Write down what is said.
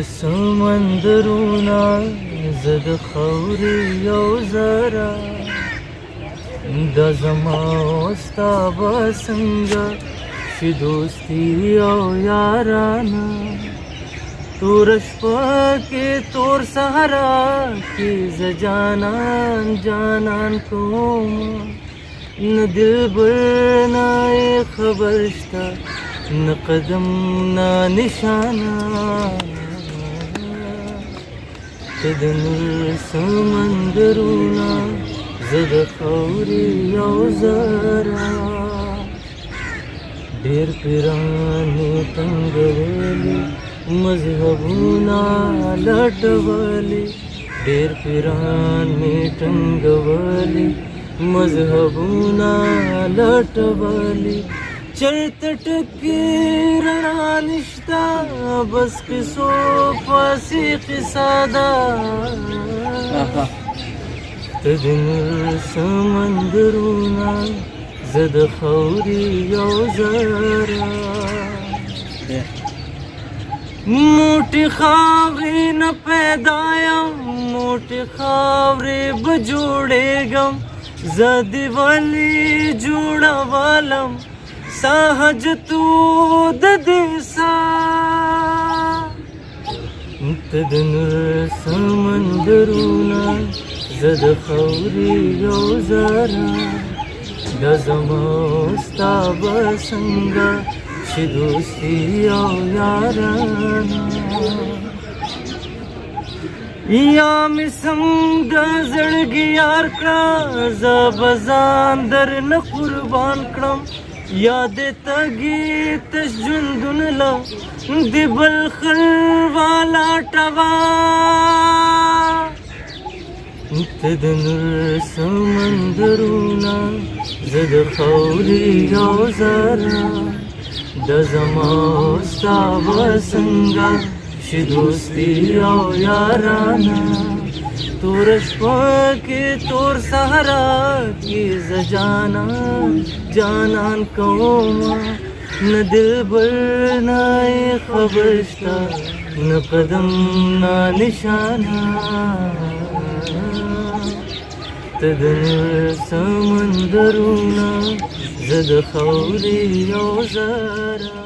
समंदरोना زد خوري یو زرا د زما ستا به څنګه شي دوستي او یارانه تور شپه کې تور سهارا کې ز جانان جانان کوم نه دلبر نه خبر شته نه قدم نه نشانه ته د نور سمندرونه زه د خاورې یو زرا ډېر پیران مې تنګولي مذهبونه لټولي ډېر پیران مې تنګولي مذهبونه لټولي چرته ټکي رڼا نشته بس قصو پسې قصه ده ته د نور سمندرونه زه د خاورې یو زرا موټې خاورې نه پیدا یم موټې خاورې به جوړېږم زه دې ولې جوړولم ساحجتو د دې سا ته د نور سمندرونه زه د خاورې یو زرا د زما ستا به څنګه شي دوستي او یارانه یا مې سم د زړګي یار کړه زه به ځان درنه قربان کړم یا دې تږي تش ژوندون له د بل خل والا ټوا ته د نور سمندرونه زه د خاورې یو زرا د زما ستا به څنګه شي دوستي او یارانه تور شپه کې تور سهارا کې زه جانان جانان کومه نه دلبر نه خبر شته نه قدم نه نشانه ته د نور سمندرونه زه د خاورې یو زرا